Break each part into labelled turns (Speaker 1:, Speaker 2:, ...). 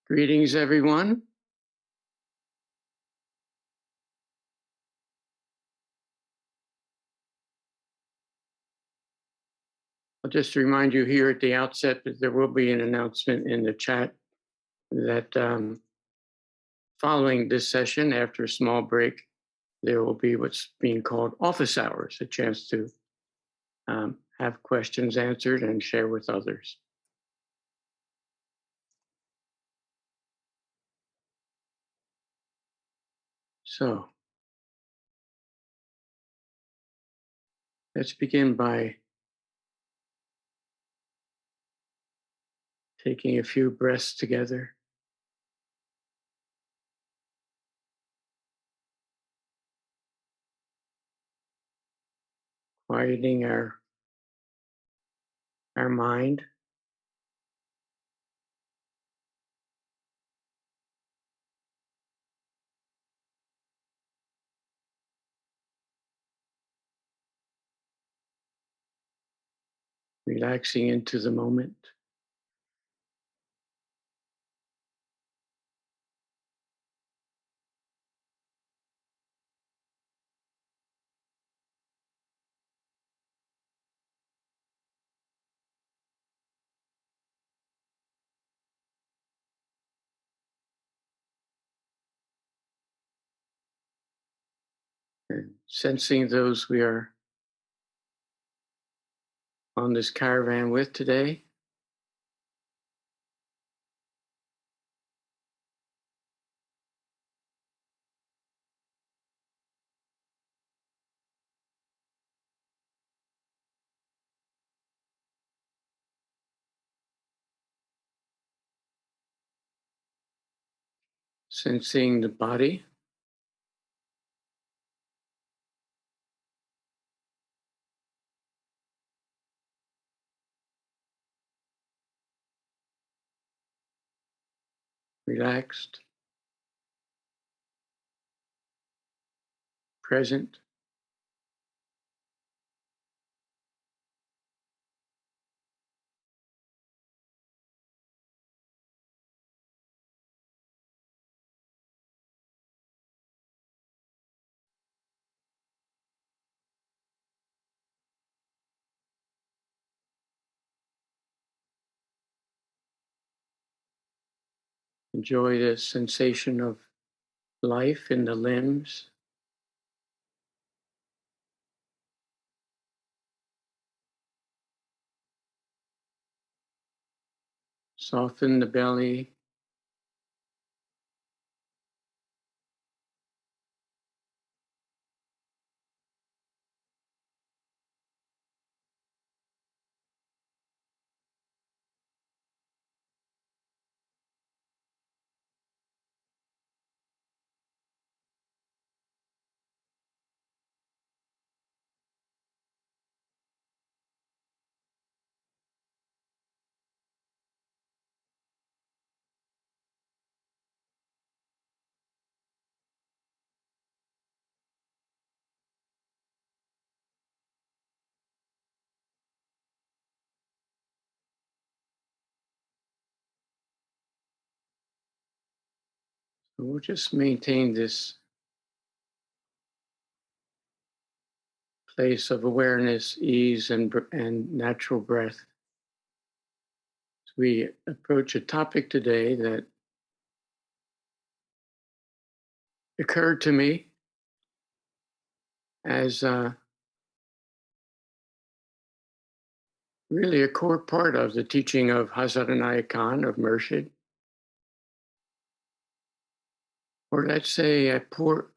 Speaker 1: Greetings, everyone. I'll just remind you here at the outset that there will be an announcement in the chat that following this session, after a small break, there will be what's being called office hours, a chance to have questions answered and share with others. So let's begin by taking a few breaths together. Quieting our mind. Relaxing into the moment. And sensing those we are on this caravan with today. Sensing the body. Relaxed, present. Enjoy the sensation of life in the limbs. Soften the belly. So we'll just maintain this place of awareness, ease, and natural breath. As we approach a topic today that occurred to me as really a core part of the teaching of Hazrat Khan of Murshid, or let's say a core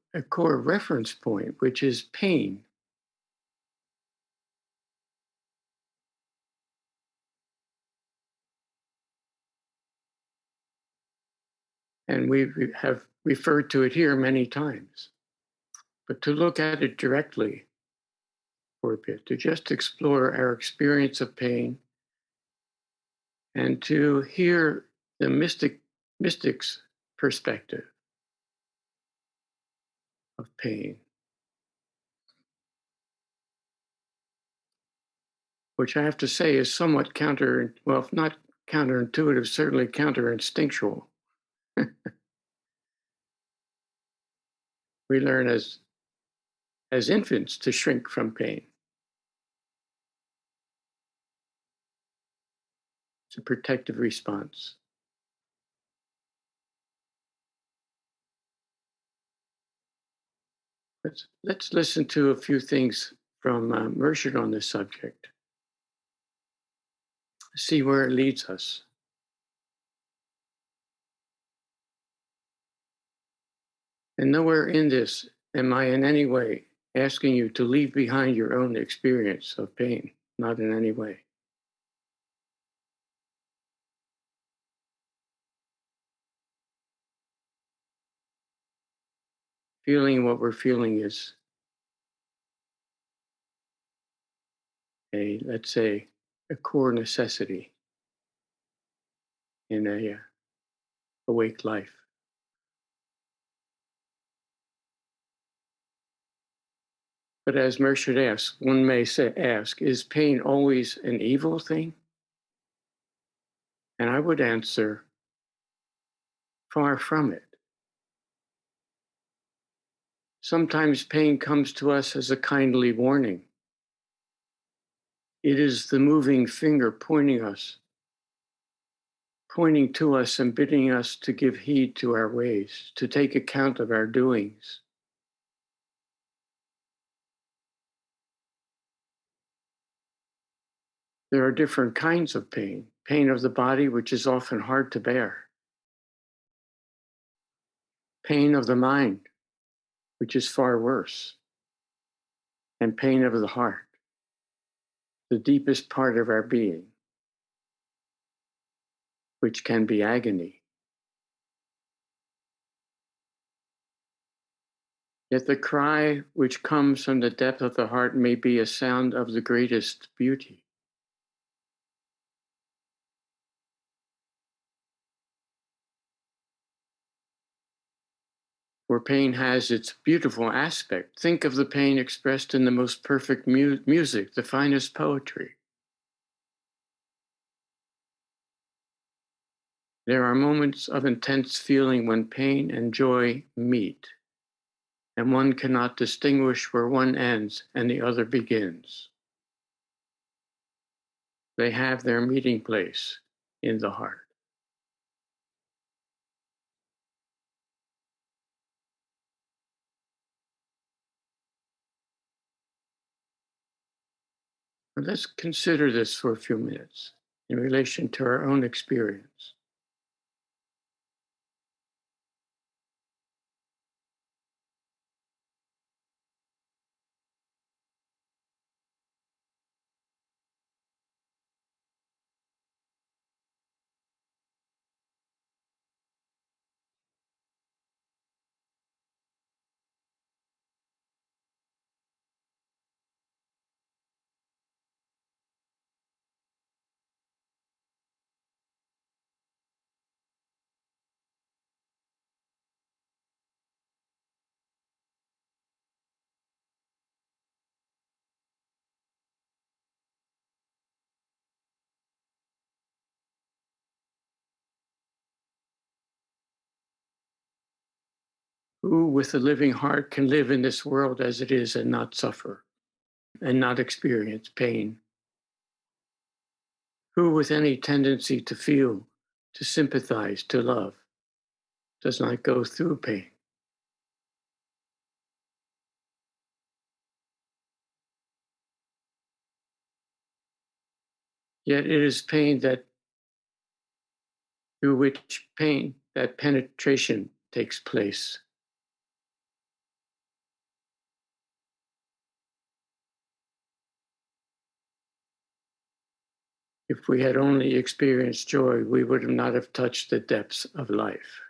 Speaker 1: reference point, which is pain. And we have referred to it here many times. But to look at it directly for a bit, to just explore our experience of pain and to hear the mystic's perspective of pain, which I have to say is somewhat if not counterintuitive, certainly counterinstinctual. We learn as infants to shrink from pain. It's a protective response. Let's listen to a few things from Mershid on this subject. See where it leads us. And nowhere in this am I in any way asking you to leave behind your own experience of pain. Not in any way. Feeling what we're feeling is let's say, a core necessity in a awake life. But as Mershid asks, one may ask, is pain always an evil thing? And I would answer, far from it. Sometimes pain comes to us as a kindly warning. It is the moving finger pointing to us and bidding us to give heed to our ways, to take account of our doings. There are different kinds of pain. Pain of the body, which is often hard to bear. Pain of the mind, which is far worse. And pain of the heart, the deepest part of our being, which can be agony. Yet the cry which comes from the depth of the heart may be a sound of the greatest beauty. For pain has its beautiful aspect. Think of the pain expressed in the most perfect music, the finest poetry. There are moments of intense feeling when pain and joy meet, and one cannot distinguish where one ends and the other begins. They have their meeting place in the heart. But let's consider this for a few minutes in relation to our own experience. Who, with a living heart, can live in this world as it is and not suffer and not experience pain? Who, with any tendency to feel, to sympathize, to love, does not go through pain? Yet it is pain that, through which pain, that penetration takes place. If we had only experienced joy, we would not have touched the depths of life.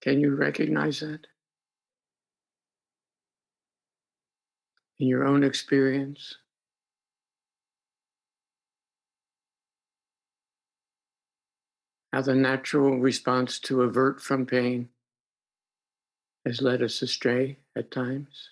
Speaker 1: Can you recognize that in your own experience? How the natural response to avert from pain has led us astray at times?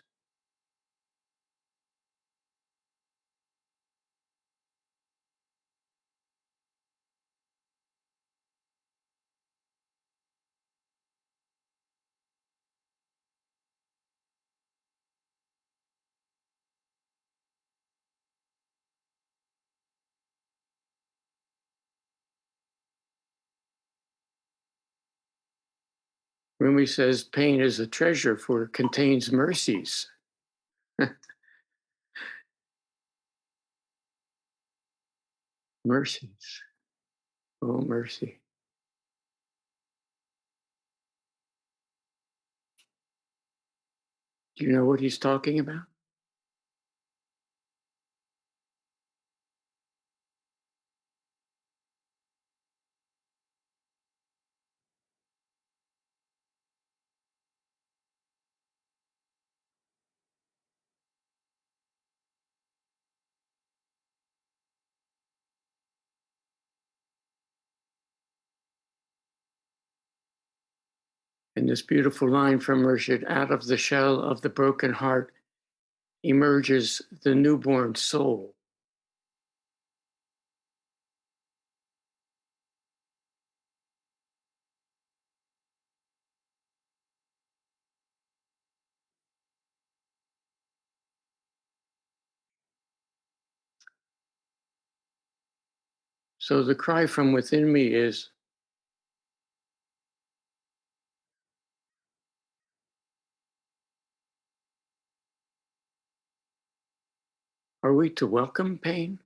Speaker 1: Rumi says pain is a treasure for it contains mercies. Mercies. Oh, mercy. Do you know what he's talking about? In this beautiful line from Murshid, out of the shell of the broken heart emerges the newborn soul. So the cry from within me is, are we to welcome pain?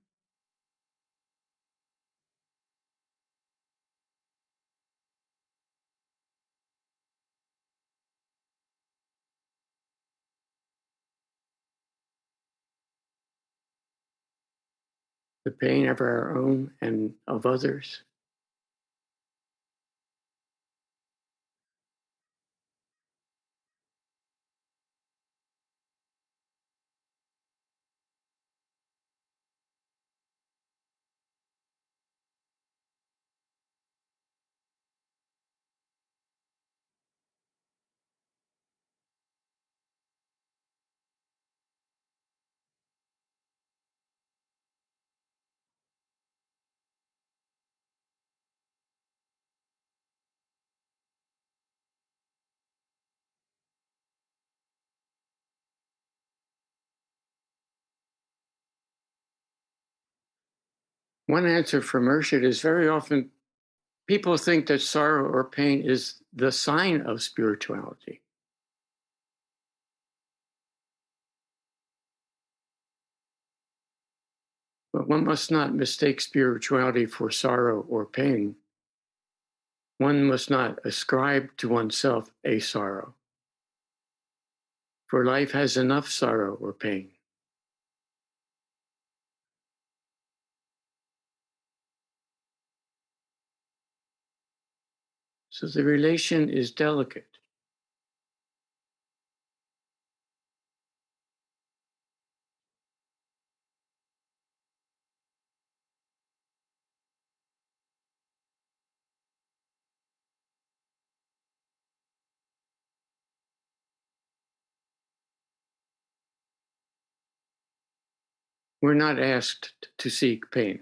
Speaker 1: The pain of our own and of others? One answer from Murshid is very often people think that sorrow or pain is the sign of spirituality. But one must not mistake spirituality for sorrow or pain. One must not ascribe to oneself a sorrow, for life has enough sorrow or pain. So the relation is delicate. We're not asked to seek pain,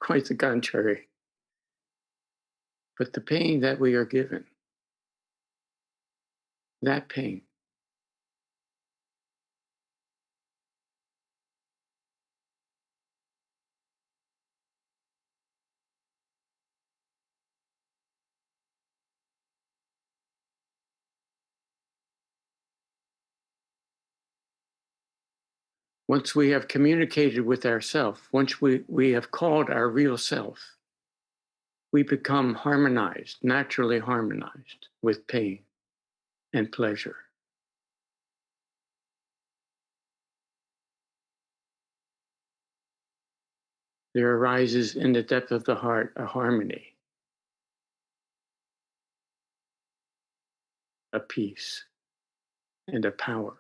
Speaker 1: quite the contrary. But the pain that we are given, that pain, once we have communicated with ourself, once we have called our real self, we become harmonized, naturally harmonized with pain and pleasure. There arises in the depth of the heart a harmony. a peace, and a power.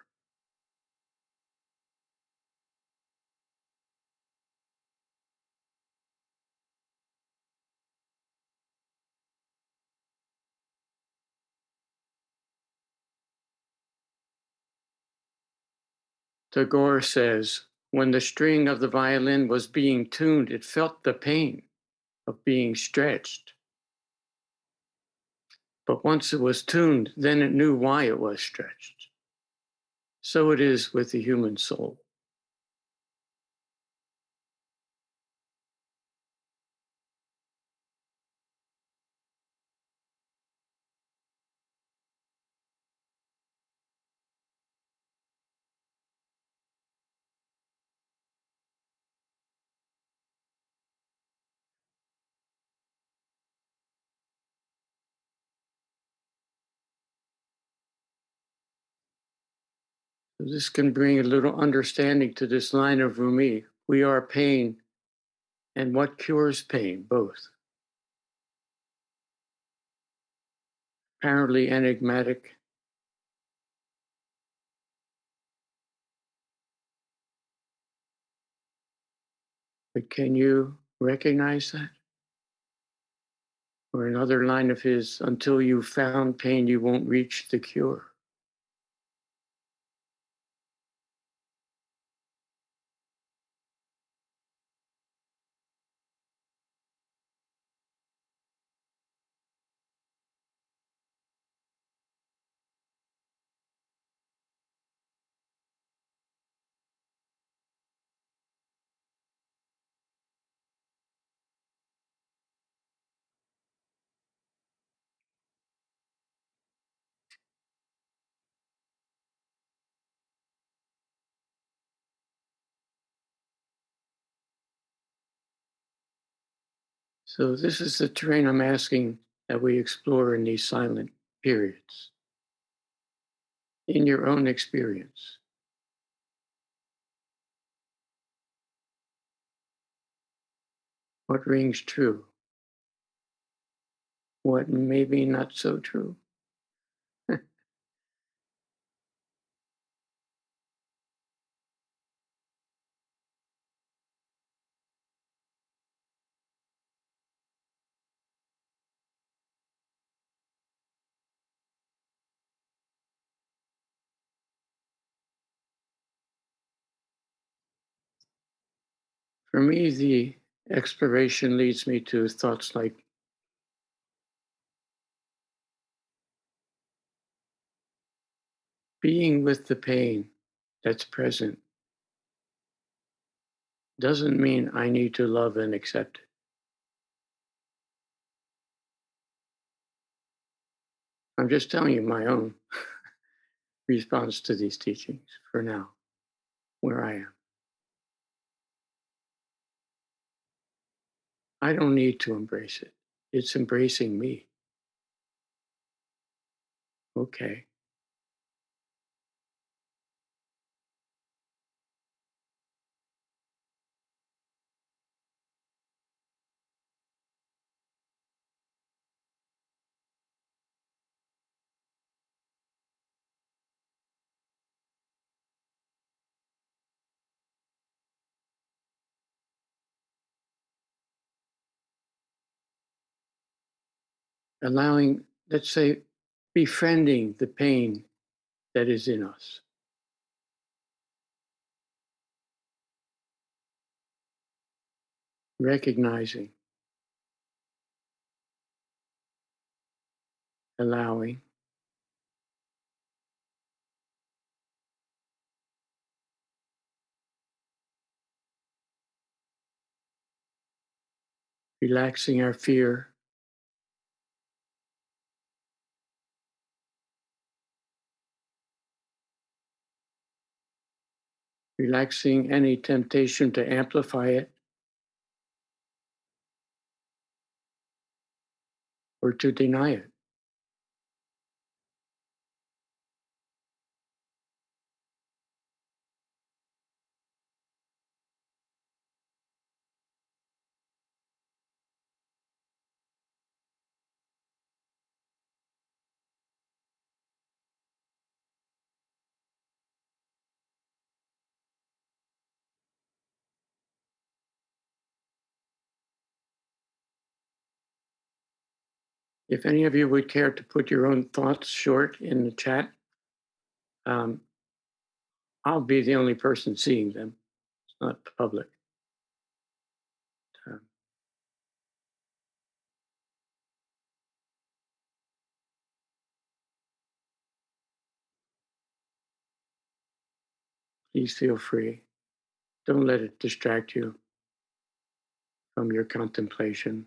Speaker 1: Tagore says, when the string of the violin was being tuned, it felt the pain of being stretched. But once it was tuned, then it knew why it was stretched. So it is with the human soul. So this can bring a little understanding to this line of Rumi. We are pain, and what cures pain? Both. Apparently enigmatic, but can you recognize that? Or another line of his, until you found pain, you won't reach the cure. So this is the terrain I'm asking that we explore in these silent periods. In your own experience, what rings true? What maybe not so true? For me, the exploration leads me to thoughts like being with the pain that's present doesn't mean I need to love and accept it. I'm just telling you my own response to these teachings for now, where I am. I don't need to embrace it. It's embracing me. Okay. Allowing, let's say, befriending the pain that is in us, recognizing, allowing, relaxing our fear, relaxing any temptation to amplify it or to deny it. If any of you would care to put your own thoughts short in the chat, um, I'll be the only person seeing them. It's not public. Um, please feel free. Don't let it distract you from your contemplation.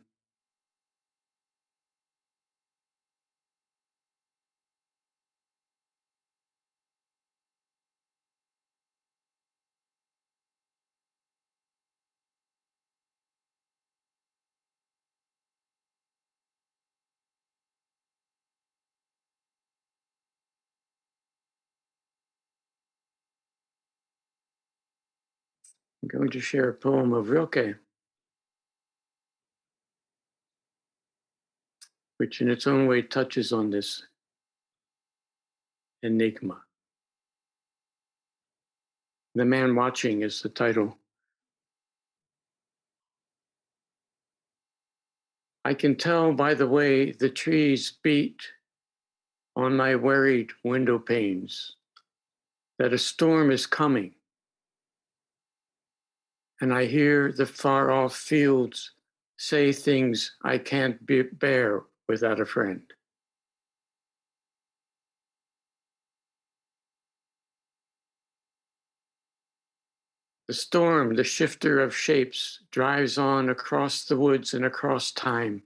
Speaker 1: I'm going to share a poem of Rilke, which in its own way touches on this enigma. The Man Watching is the title. I can tell by the way the trees beat on my worried window panes that a storm is coming, and I hear the far off fields say things I can't bear without a friend. The storm, the shifter of shapes, drives on across the woods and across time,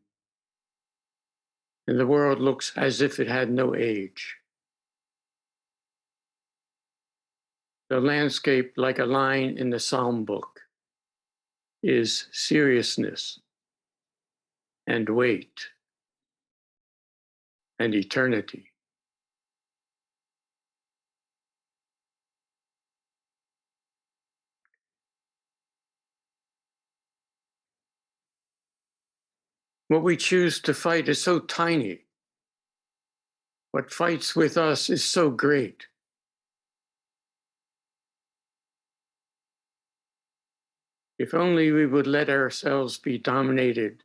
Speaker 1: and the world looks as if it had no age. The landscape, like a line in the psalm book, is seriousness and weight and eternity. What we choose to fight is so tiny. What fights with us is so great. If only we would let ourselves be dominated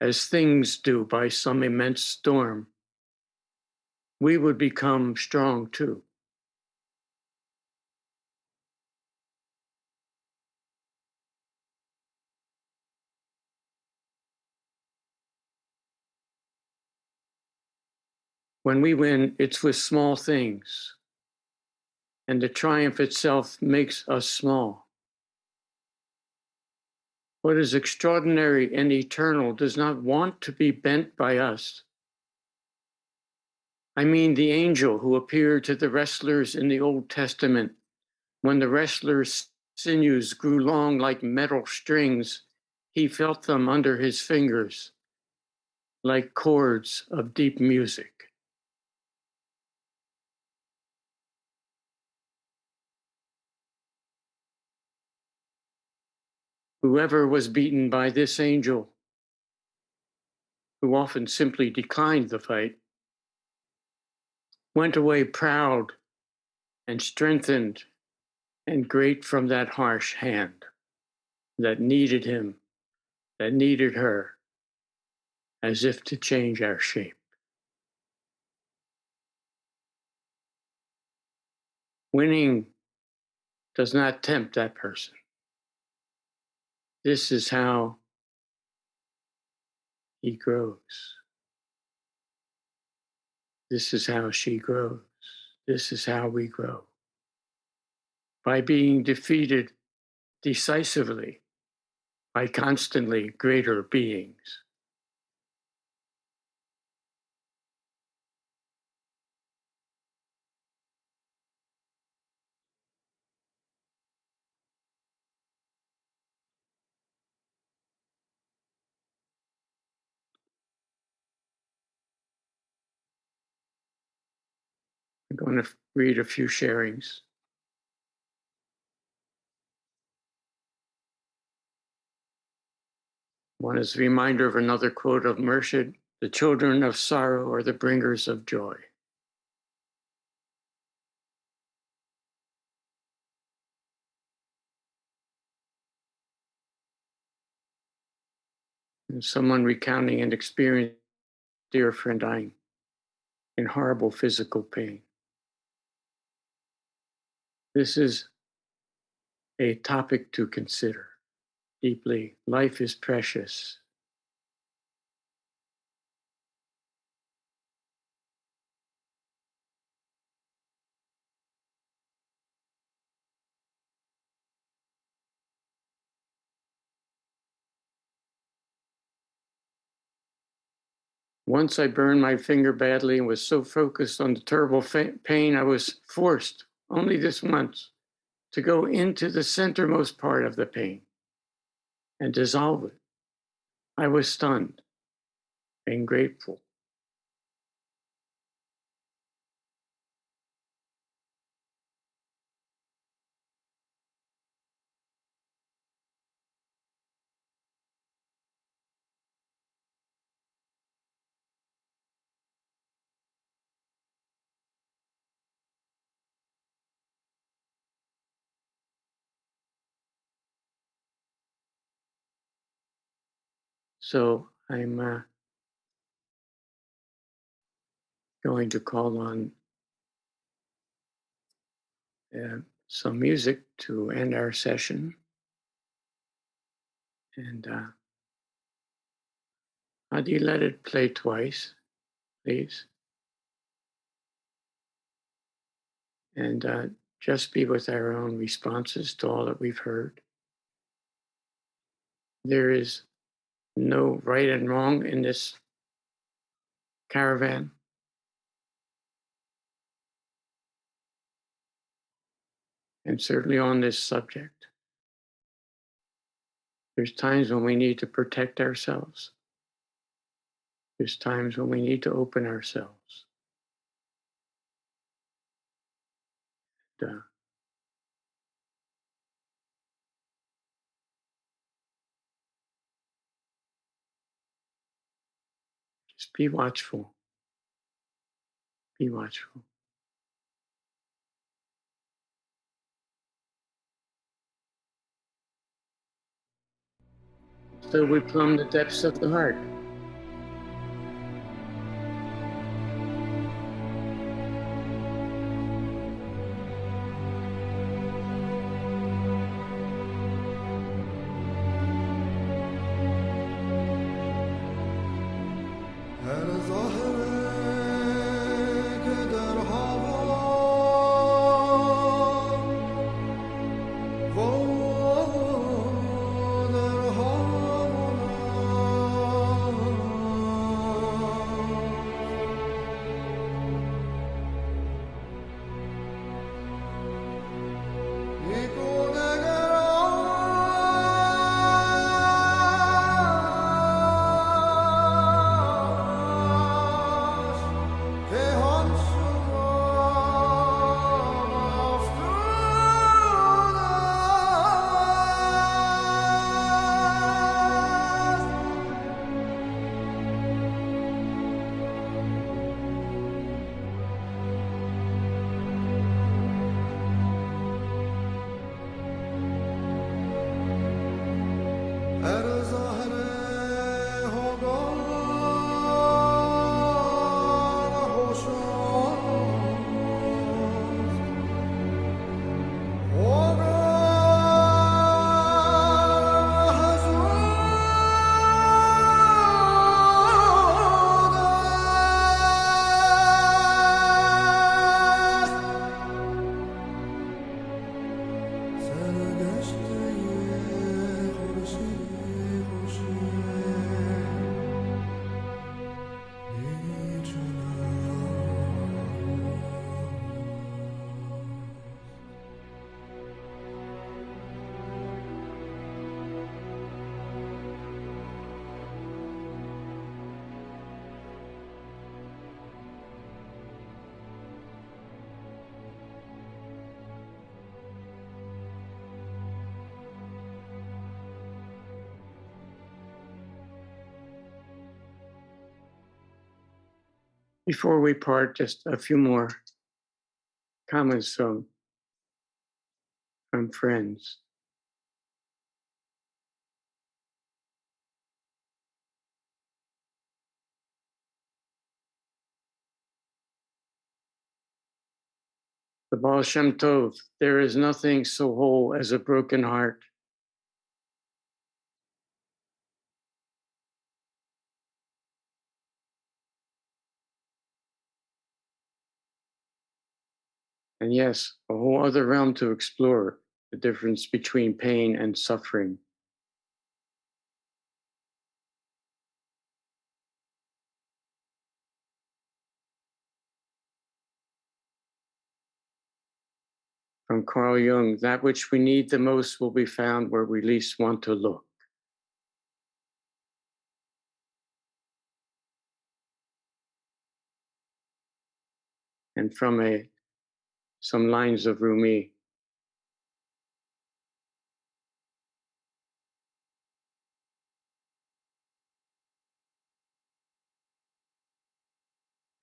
Speaker 1: as things do by some immense storm, we would become strong too. When we win, it's with small things, and the triumph itself makes us small. What is extraordinary and eternal does not want to be bent by us. I mean, the angel who appeared to the wrestlers in the Old Testament when the wrestlers' sinews grew long like metal strings, he felt them under his fingers like chords of deep music. Whoever was beaten by this angel, who often simply declined the fight, went away proud and strengthened and great from that harsh hand that needed him, that needed her, as if to change our shape. Winning does not tempt that person. This is how he grows. This is how she grows. This is how we grow. By being defeated decisively by constantly greater beings. I'm going to read a few sharings. One is a reminder of another quote of Murshid: the children of sorrow are the bringers of joy. And someone recounting an experience dear friend dying in horrible physical pain. This is a topic to consider deeply. Life is precious. Once I burned my finger badly and was so focused on the terrible pain, I was forced, only this once, to go into the centermost part of the pain and dissolve it. I was stunned and grateful. So I'm going to call on some music to end our session. And do you let it play twice, please? And just be with our own responses to all that we've heard. There is no right and wrong in this caravan. And certainly on this subject. There's times when we need to protect ourselves. There's times when we need to open ourselves. Uh, just be watchful. Be watchful. So we plumb the depths of the heart. Before we part, just a few more comments from friends. The Baal Shem Tov, there is nothing so whole as a broken heart. And yes, a whole other realm to explore the difference between pain and suffering. From Carl Jung, that which we need the most will be found where we least want to look. And from some lines of Rumi,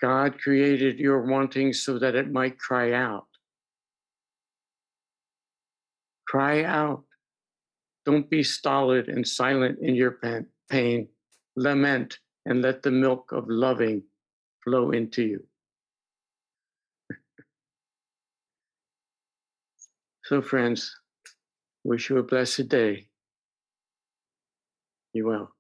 Speaker 1: God created your wanting so that it might cry out. Cry out. Don't be stolid and silent in your pain. Lament and let the milk of loving flow into you. So, friends, wish you a blessed day. Be well.